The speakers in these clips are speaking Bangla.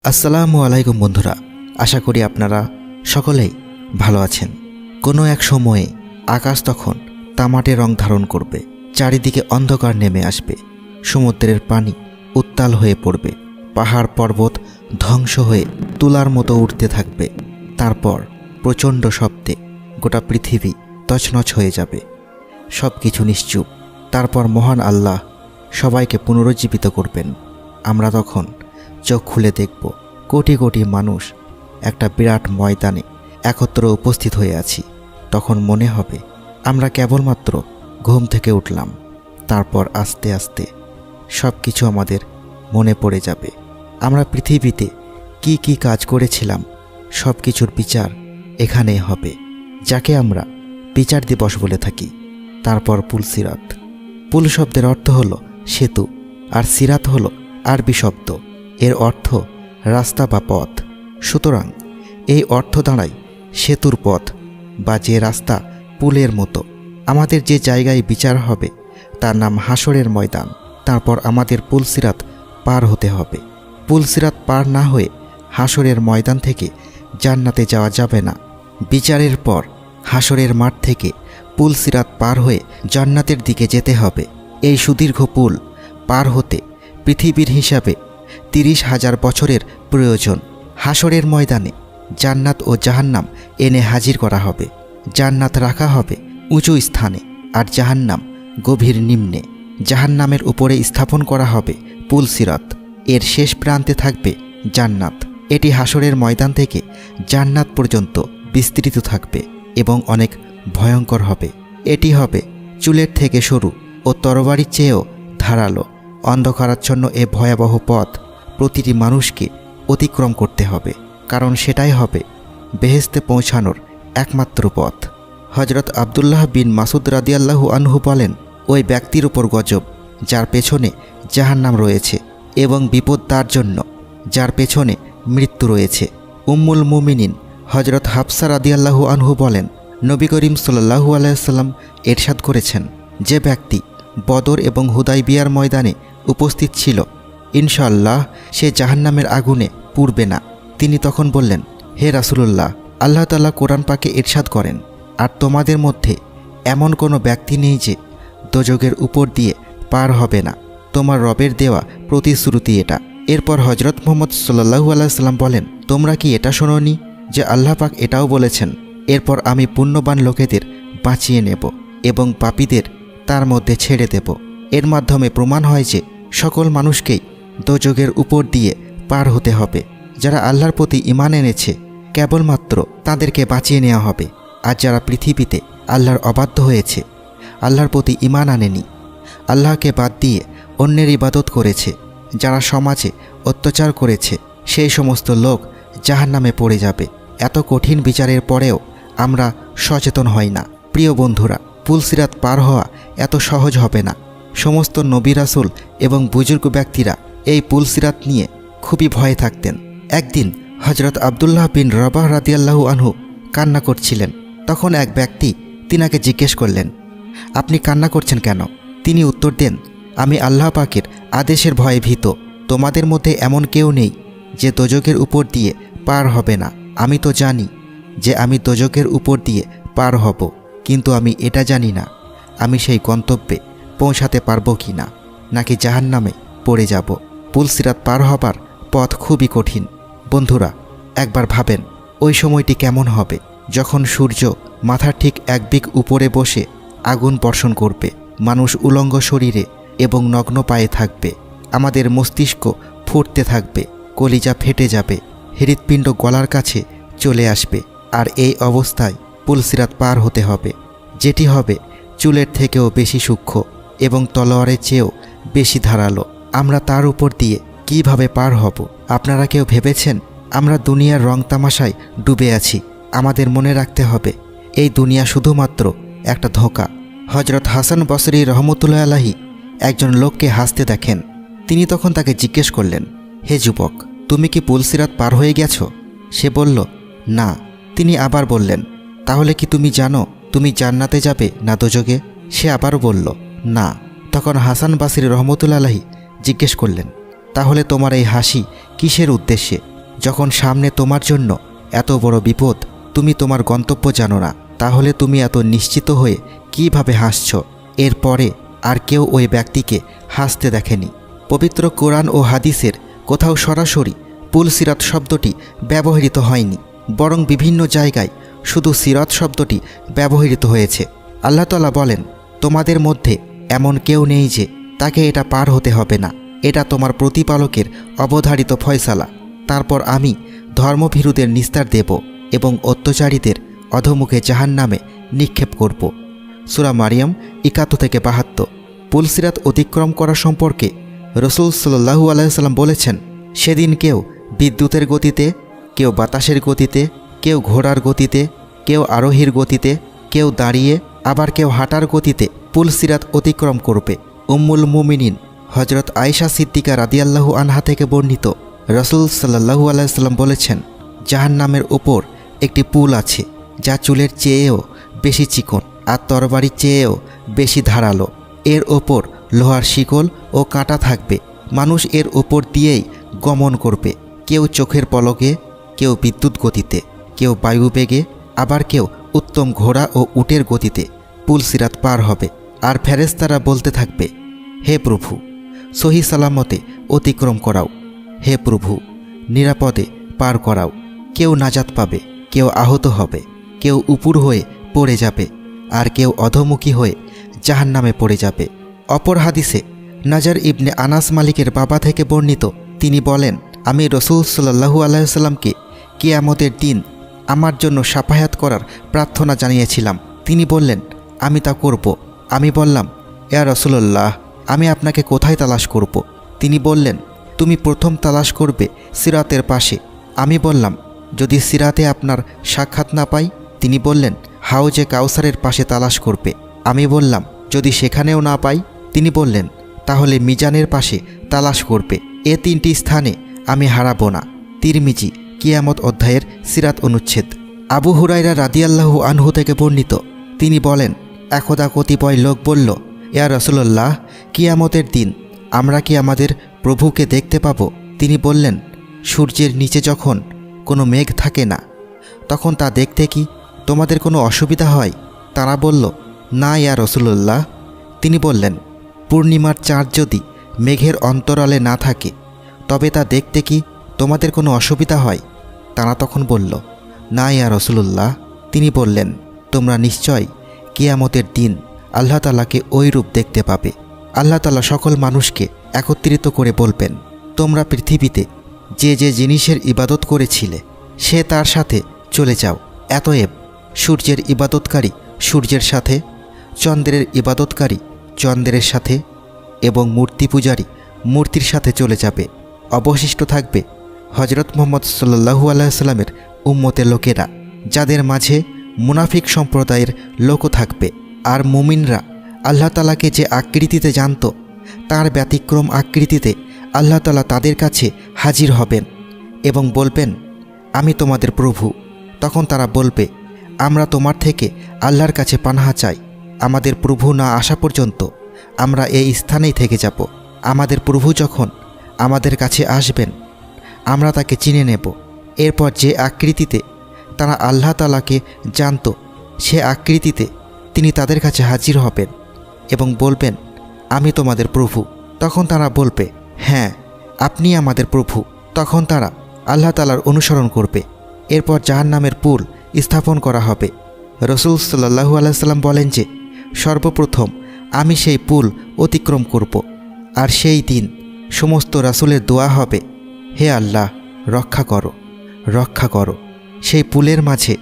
আসসালামু আলাইকুম বন্ধুরা, আশা করি আপনারা সকলেই ভালো আছেন। কোনো এক সময়ে আকাশ তখন তামাটে রং ধারণ করবে, চারিদিকে অন্ধকার নেমে আসবে, সমুদ্রের পানি উত্তাল হয়ে পড়বে, পাহাড় পর্বত ধ্বংস হয়ে তুলার মতো উঠতে থাকবে। তারপর প্রচণ্ড শব্দে গোটা পৃথিবী তছনছ হয়ে যাবে, সব কিছু নিশ্চুপ। তারপর মহান আল্লাহ সবাইকে পুনরুজ্জীবিত করবেন। আমরা তখন চোখ খুলে দেখব কোটি কোটি মানুষ একটা বিরাট ময়দানে একত্র উপস্থিত হয়ে আছি। তখন মনে হবে আমরা কেবলমাত্র ঘুম থেকে উঠলাম। তারপর আস্তে আস্তে সব কিছু আমাদের মনে পড়ে যাবে। আমরা পৃথিবীতে কি কি কাজ করেছিলাম সব কিছুর বিচার এখানেই হবে, যাকে আমরা বিচার দিবস বলে থাকি। তারপর পুলসিরাত। পুল শব্দের অর্থ হলো সেতু, আর সিরাত হলো আরবি শব্দ, এর অর্থ রাস্তা বা পথ। সুতরাং এই অর্থ দাঁড়ায় সেতুর পথ বা যে রাস্তা পুলের মতো। আমাদের যে জায়গায় বিচার হবে তার নাম হাসরের ময়দান। তারপর আমাদের পুলসিরাত পার হতে হবে। পুলসিরাত পার না হয়ে হাসরের ময়দান থেকে জান্নাতে যাওয়া যাবে না। বিচারের পর হাসরের মাঠ থেকে পুলসিরাত পার হয়ে জান্নাতের দিকে যেতে হবে। এই সুদীর্ঘ পুল পার হতে পৃথিবীর হিসাবে 30,000 বছরের প্রয়োজন। হাসরের ময়দানে জান্নাত ও জাহান্নাম এনে হাজির করা হবে। জান্নাত রাখা হবে উঁচু স্থানে আর জাহান্নাম গভীর নিম্নে। জাহান্নামের উপরে স্থাপন করা হবে পুলসিরাত। এর শেষ প্রান্তে থাকবে জান্নাত। এটি হাসরের ময়দান থেকে জান্নাত পর্যন্ত বিস্তৃত থাকবে এবং অনেক ভয়ঙ্কর হবে। এটি হবে চুলের থেকে সরু ও তরবারির চেয়েও ধারালো। অন্ধকারাচ্ছন্ন এ ভয়াবহ পথ প্রতিটি মানুষকে অতিক্রম করতে হবে, কারণ সেটাই হবে বেহেশতে পৌঁছানোর একমাত্র পথ। হজরত আবদুল্লাহ বিন মাসুদ রাদিয়াল্লাহু আনহু বলেন, ওই ব্যক্তির উপর গজব যার পেছনে জাহান্নাম রয়েছে, এবং বিপদ তার জন্য যার পেছনে মৃত্যু রয়েছে। উম্মুল মুমিনিন হজরত হাফসা রাদিয়াল্লাহু আনহু বলেন, নবী করিম সাল্লাল্লাহু আলাইহি ওয়াসাল্লাম ইরশাদ করেছেন, যে ব্যক্তি বদর এবং হুদাইবিয়ার ময়দানে উপস্থিত ছিল, ইনশাআল্লাহ সে জাহান্নামের আগুনে পুড়বে না। তিনি তখন বললেন, হে রাসূলুল্লাহ, আল্লাহ তাআলা কোরআন পাকে ইরশাদ করেন, আর তোমাদের মধ্যে এমন কোনো ব্যক্তি নেই যে দোজখের উপর দিয়ে পার হবে না। তোমার রবের দেওয়া প্রতিশ্রুতি এটা। এরপর হজরত মুহাম্মদ সাল্লাল্লাহু আলাইহি ওয়াসাল্লাম বলেন, তোমরা কি এটা শোনোনি যে আল্লাহ পাক এটাও বলেছেন, এরপর আমি পুণ্যবান লোকেদের বাঁচিয়ে নেব এবং পাপীদের তার মধ্যে ছেড়ে দেব। এর মাধ্যমে প্রমাণ হয় যে সকল মানুষকেই দোজখের উপর দিয়ে পার হতে হবে। যারা আল্লাহর প্রতি ঈমান এনেছে কেবলমাত্র তাদেরকে বাঁচিয়ে নেওয়া হবে, আর যারা পৃথিবীতে আল্লাহর অবাধ্য হয়েছে, আল্লাহর প্রতি ঈমান আনেনি, আল্লাহকে বাদ দিয়ে অন্যের ইবাদত করেছে, যারা সমাজে অত্যাচার করেছে, সেই সমস্ত লোক জাহান্নামে পড়ে যাবে। এত কঠিন বিচারের পরেও আমরা সচেতন হই না। প্রিয় বন্ধুরা, পুলসিরাত পার হওয়া এত সহজ হবে না। সমস্ত নবী রাসূল এবং বুজুর্গ ব্যক্তিরা এই পুলসিরাত নিয়ে খুবই ভয়ে থাকতেন। একদিন হজরত আবদুল্লাহ বিন রবাহ রাদিয়াল্লাহু আনহু কান্না করছিলেন। তখন এক ব্যক্তি তিনাকে জিজ্ঞেস করলেন, আপনি কান্না করছেন কেন? তিনি উত্তর দেন, আমি আল্লাহ পাকের আদেশের ভয়ে ভীত। তোমাদের মধ্যে এমন কেউ নেই যে দোজখের উপর দিয়ে পার হবে না। আমি তো জানি যে আমি দোজখের উপর দিয়ে পার হব, কিন্তু আমি এটা জানি না আমি সেই গন্তব্যে পৌঁছাতে পারবো কি না, নাকি জাহান্নামে পড়ে যাব। পুলসিরাত পার হবার পথ খুবই কঠিন। বন্ধুরা, একবার ভাবেন ওই সময়টি কেমন হবে, যখন সূর্য মাথার ঠিক এক বিঘ উপরে বসে আগুন বর্ষণ করবে। মানুষ উলঙ্গ শরীরে এবং নগ্ন পায়ে থাকবে। আমাদের মস্তিষ্ক ফুটতে থাকবে, কলিজা ফেটে যাবে, হৃৎপিণ্ড গলার কাছে চলে আসবে। আর এই অবস্থায় পুলসিরাত পার হতে হবে, যেটি হবে চুলের থেকেও বেশি সূক্ষ্ম এবং তলোয়ারের চেয়েও বেশি ধারালো। আমরা তার উপর দিয়ে কিভাবে পার হব? আপনারা কেউ ভেবেছেন? আমরা দুনিয়ার রং তামাশায় ডুবে আছি। আমাদের মনে রাখতে হবে এই দুনিয়া শুধুমাত্র একটা ধোঁকা। হজরত হাসান বসরি রহমতুল্লাহ আলাইহি একজন লোককে হাসতে দেখেন। তিনি তখন তাকে জিজ্ঞেস করলেন, হে যুবক, তুমি কি পুলসিরাত পার হয়ে গেছ? সে বলল, না। তিনি আবার বললেন, তাহলে কি তুমি জানো তুমি জান্নাতে যাবে না দোজখে? সে আবারও বলল, না। তখন হাসান বসরি রহমতুল্লাহ আলাইহি জিজ্ঞেস করলেন, তাহলে তোমার এই হাসি কিসের উদ্দেশ্যে? যখন সামনে তোমার জন্য এত বড় বিপদ, তুমি তোমার গন্তব্য জানো না, তাহলে তুমি এত নিশ্চিত হয়ে কিভাবে হাসছ? এরপরে আর কেউ ওই ব্যক্তিকে হাসতে দেখেনি। পবিত্র কোরআন ও হাদিসের কোথাও সরাসরি পুল সিরাত শব্দটি ব্যবহৃত হয়নি, বরং বিভিন্ন জায়গায় শুধু সিরাত শব্দটি ব্যবহৃত হয়েছে। আল্লাহ তাআলা বলেন, তোমাদের মধ্যে এমন কেউ নেই যে তাকে এটা পার হতে হবে না, এটা তোমার প্রতিপালকের অবধারিত ফয়সালা। তারপর আমি ধর্মভীরুদের নিস্তার দেব এবং অত্যাচারীদের অধমুখে জাহান্নামে নিক্ষেপ করব। সূরা মারিয়াম ৭১ থেকে ৭২। পুলসিরাত অতিক্রম করা সম্পর্কে রাসূল সাল্লাল্লাহু আলাইহি ওয়াসাল্লাম বলেছেন, সেদিন কেউ বিদ্যুতের গতিতে, কেউ বাতাসের গতিতে, কেউ ঘোড়ার গতিতে, কেউ আরোহীর গতিতে, কেউ দাঁড়িয়ে, আবার কেউ হাঁটার গতিতে পুলসিরাত অতিক্রম করবে। উম্মুল মুমিনিন হজরত আয়েশা সিদ্দিকা রাদিয়াল্লাহু আনহা থেকে বর্ণিত, রাসূল সাল্লাল্লাহু আলাইহি ওয়াসাল্লাম বলেছেন, জাহান্নামের ওপর একটি পুল আছে যা চুলের চেয়েও বেশি চিকন আর তরবারির চেয়েও বেশি ধারালো। এর ওপর লোহার শিকল ও কাঁটা থাকবে। মানুষ এর ওপর দিয়েই গমন করবে, কেউ চোখের পলকে, কেউ বিদ্যুৎ গতিতে, কেউ বায়ুবেগে, আবার কেউ উত্তম ঘোড়া ও উটের গতিতে পুলসিরাত পার হবে। আর ফেরেশতারা বলতে থাকবে, হে প্রভু, সহি সালামতে অতিক্রম করাও, হে প্রভু, নিরাপদে পার করাও। কেউ নাজাত পাবে, কেউ আহত হবে, কেউ উপুর হয়ে পড়ে যাবে, আর কেউ অধমুখী হয়ে জাহান্নামে পড়ে যাবে। অপর হাদিসে নাজার ইবনে আনাস মালিকের বাবা থেকে বর্ণিত, তিনি বলেন, আমি রাসূল সাল্লাল্লাহু আলাইহি ওয়াসাল্লামকে কিয়ামতের দিন আমার জন্য শাফায়াত করার প্রার্থনা জানিয়েছিলাম। তিনি বললেন, আমি তা করব। আমি বললাম, ইয়া রাসূলুল্লাহ, আমি আপনাকে কোথায় তালাশ করব? তিনি বললেন, তুমি প্রথম তালাশ করবে সিরাতের পাশে। আমি বললাম, যদি সিরাতে আপনার সাক্ষাৎ না পাই? তিনি বললেন, হাউজে কাউসারের পাশে তালাশ করবে। আমি বললাম, যদি সেখানেও না পাই? তিনি বললেন, তাহলে মিজানের পাশে তালাশ করবে। এ তিনটি স্থানে আমি হারাবো না। তিরমিজি কিয়ামত অধ্যায়ের সিরাত অনুচ্ছেদ। আবু হুরায়রা রাদিয়াল্লাহু আনহু থেকে বর্ণিত, তিনি বলেন, একদা কতিপয় লোক বলল, ইয়া রাসূলুল্লাহ, কিয়ামতের দিন আমরা কি আমাদের প্রভুকে দেখতে পাব? তিনি বললেন, সূর্যের নিচে যখন কোনো মেঘ থাকে না, তখন তা দেখতে কি তোমাদের কোনো অসুবিধা হয়? তারা বলল, না ইয়া রাসূলুল্লাহ। তিনি বললেন, পূর্ণিমার চাঁদ যদি মেঘের অন্তরালে না থাকে, তবে তা দেখতে কি তোমাদের কোনো অসুবিধা হয়? তারা তখন বলল, না ইয়া রাসূলুল্লাহ। তিনি বললেন, তোমরা নিশ্চয় কিয়ামতের দিন আল্লাহ তাআলাকে ওই রূপ দেখতে পাবে। আল্লাহ তাআলা সকল মানুষকে একত্রিত করে বলবেন, তোমরা পৃথিবীতে যে যে জিনিসের ইবাদত করেছিলে সে তার সাথে চলে যাও। অতএব সূর্যের ইবাদতকারী সূর্যের সাথে, চন্দ্রের ইবাদতকারী চন্দ্রের সাথে, এবং মূর্তি পূজারী মূর্তির সাথে চলে যাবে। অবশিষ্ট থাকবে হজরত মুহাম্মদ সাল্লাল্লাহু আলাইহি ওয়াসাল্লামের উম্মতের লোকেরা, যাদের মাঝে মুনাফিক সম্প্রদায়ের লোকও থাকবে। আর মুমিনরা আল্লাহ তাআলাকে যে আকৃতিতে জানত, তার ব্যতিক্রম আকৃতিতে আল্লাহ তাআলা তাদের কাছে হাজির হবেন এবং বলবেন, আমি তোমাদের প্রভু। তখন তারা বলবে, আমরা তোমার থেকে আল্লাহর কাছে পানাহা চাই। আমাদের প্রভু না আসা পর্যন্ত আমরা এই স্থানেই থেকে যাব। আমাদের প্রভু যখন আমাদের কাছে আসবেন, আমরা তাকে চিনে নেব। এরপর যে আকৃতিতে তারা আল্লাহ তাআলাকে জানত, সে আকৃতিতে তিনি তাদের কাছে হাজির হবেন এবং বলবেন, আমি তোমাদের প্রভু। তখন তারা বলবে, হ্যাঁ, আপনি আমাদের প্রভু। তখন তারা আল্লাহ তাআলার অনুসরণ করবে। এরপর জাহান্নামের পুল স্থাপন করা হবে। রাসূল সাল্লাল্লাহু আলাইহি ওয়াসাল্লাম বলেন যে, সর্বপ্রথম আমি সেই পুল অতিক্রম করব। আর সেই দিন সমস্ত রাসূলের দোয়া হবে, হে আল্লাহ, রক্ষা করো, রক্ষা করো। সেই পুলের মাঝে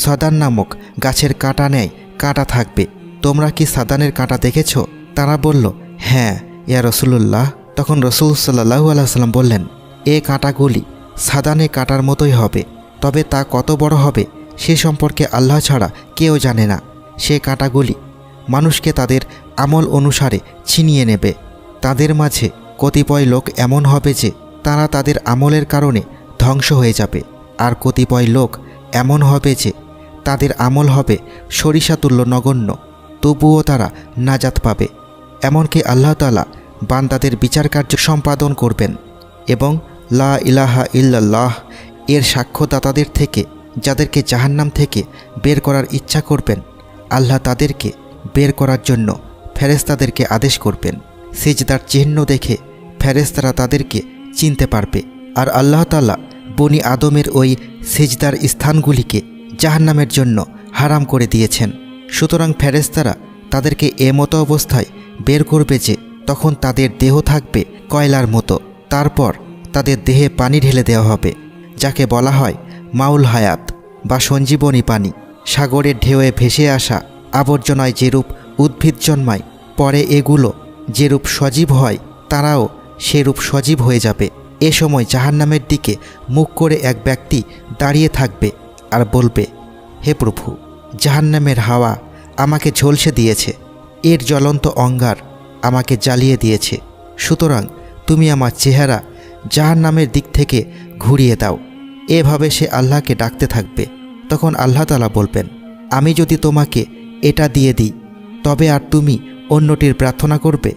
সাদান নামক গাছের কাঁটা নেয় কাঁটা থাকবে। তোমরা কি সাদানের কাঁটা দেখেছ? তারা বলল, হ্যাঁ ইয়া রাসূলুল্লাহ। তখন রাসূল সাল্লাল্লাহু আলাইহি ওয়াসাল্লাম বললেন, এ কাঁটাগুলি সাদানে কাঁটার মতোই হবে, তবে তা কত বড় হবে সে সম্পর্কে আল্লাহ ছাড়া কেউ জানে না। সে কাঁটাগুলি মানুষকে তাদের আমল অনুসারে ছিনিয়ে নেবে। তাদের মাঝে কতিপয় লোক এমন হবে যে তারা তাদের আমলের কারণে ধ্বংস হয়ে যাবে, আর কতিপয় লোক এমন হবে যে তাদের আমল হবে সরিষাতুল্য নগণ্য, তবুও তারা নাজাত পাবে। এমনকি আল্লাহ তাআলা বান্দাদের বিচার কার্য সম্পাদন করবেন এবং লা ইলাহা ইল্লাল্লাহ এর সাক্ষ্যদাতাদের থেকে যাদেরকে জাহান্নাম থেকে বের করার ইচ্ছা করবেন, আল্লাহ তাদেরকে বের করার জন্য ফেরেশতাদেরকে আদেশ করবেন। সিজদার চিহ্ন দেখে ফেরেশতারা তাদেরকে চিনতে পারবে। আর আল্লাহ তাআলা বনি আদমের ওই সিজদার স্থানগুলিকে জাহান্নামের জন্য হারাম করে দিয়েছেন। সুতরাং ফেরেশতারা তাদেরকে এমতো অবস্থায় বের করবে যে তখন তাদের দেহ থাকবে কয়লার মতো। তারপর তাদের দেহে পানি ঢেলে দেওয়া হবে, যাকে বলা হয় মাউল হায়াত বা সঞ্জীবনী পানি। সাগরের ঢেউয়ে ভেসে আসা আবর্জনায় যেরূপ উদ্ভিদ জন্মায়, পরে এগুলো যেরূপ সজীব হয় তারাও সেরূপ সজীব হয়ে যাবে। এ সময় জাহান্নামের দিকে মুখ করে এক ব্যক্তি দাঁড়িয়ে থাকবে আর বলবে, হে প্রভু, জাহান্নামের হাওয়া আমাকে ঝলসে দিয়েছে, এর জ্বলন্ত অঙ্গার আমাকে জ্বালিয়ে দিয়েছে। সুতরাং তুমি আমার চেহারা জাহান্নামের দিক থেকে ঘুরিয়ে দাও। এভাবে সে আল্লাহকে ডাকতে থাকবে। তখন আল্লাহ তাআলা বলবেন, আমি যদি তোমাকে এটা দিয়ে দিই তবে আর তুমি অন্যটির প্রার্থনা করবে?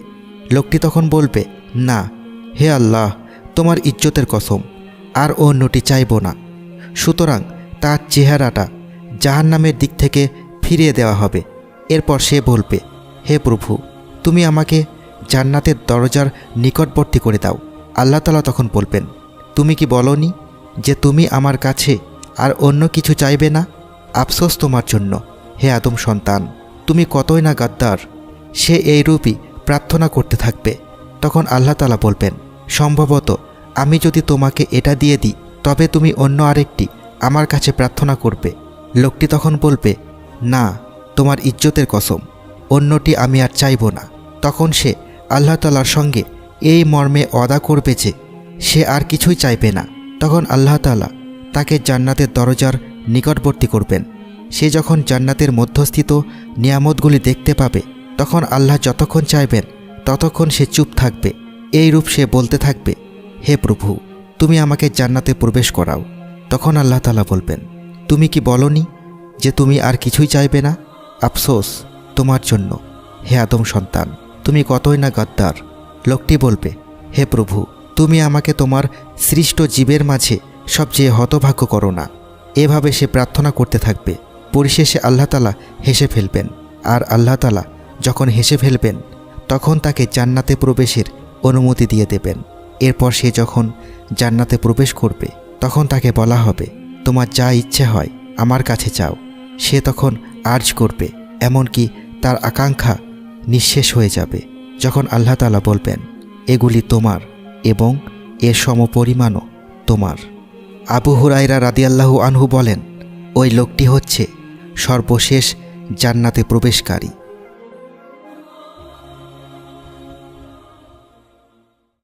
লোকটি তখন বলবে, না, হে আল্লাহ, তোমার ইজ্জতের কসম, আর অন্যটি চাইব না। সুতরাং তার চেহারাটা জাহান্নামের দিক থেকে ফিরিয়ে দেওয়া হবে। এরপর সে বলবে, হে প্রভু, তুমি আমাকে জান্নাতের দরজার নিকটবর্তী করে দাও। আল্লাহ তাআলা তখন বলবেন, তুমি কি বলনি যে তুমি আমার কাছে আর অন্য কিছু চাইবে না? আফসোস তোমার জন্য, হে আদম সন্তান, তুমি কতই না গাদ্দার। সে এইরূপই প্রার্থনা করতে থাকবে। তখন আল্লাহ তাআলা বলবেন, সম্ভবত আমি যদি তোমাকে এটা দিয়ে দিই তবে তুমি অন্য আরেকটি আমার কাছে প্রার্থনা করবে। লোকটি তখন বলবে, না, তোমার ইজ্জতের কসম, অন্যটি আমি আর চাইব না। তখন সে আল্লাহ তাআলার সঙ্গে এই মর্মে ওয়াদা করবে যে সে আর কিছুই চাইবে না। তখন আল্লাহ তাআলা তাকে জান্নাতের দরজার নিকটবর্তী করবেন। সে যখন জান্নাতের মধ্যস্থিত নিয়ামতগুলি দেখতে পাবে তখন আল্লাহ যতক্ষণ চাইবেন ততক্ষণ সে চুপ থাকবে। এইরূপ সে বলতে থাকবে, হে প্রভু, তুমি আমাকে জান্নাতে প্রবেশ করাও। তখন আল্লাহ তাআলা বলবেন, তুমি কি বলনি যে তুমি আর কিছুই চাইবে না? আফসোস তোমার জন্য, হে আদম সন্তান, তুমি কতই না গাদ্দার। লোকটি বলবে, হে প্রভু, তুমি আমাকে তোমার সৃষ্ট জীবের মাঝে সবচেয়ে হতভাগ্য করো না। এভাবে সে প্রার্থনা করতে থাকবে। পরিশেষে আল্লাহ তাআলা হেসে ফেলবেন। আর আল্লাহ তাআলা যখন হেসে ফেলবেন তখন তাকে জান্নাতে প্রবেশের অনুমতি দিয়ে দেবেন। এরপর সে যখন জান্নাতে প্রবেশ করবে তখন তাকে বলা হবে, তোমার যা ইচ্ছে হয় আমার কাছে চাও। সে তখন আর্জ করবে, এমনকি তার আকাঙ্ক্ষা নিঃশেষ হয়ে যাবে। যখন আল্লাহ তাআলা বলবেন, এগুলি তোমার এবং এর সমপরিমাণও তোমার। আবু হুরায়রা রাদিয়াল্লাহু আনহু বলেন, ওই লোকটি হচ্ছে সর্বশেষ জান্নাতে প্রবেশকারী।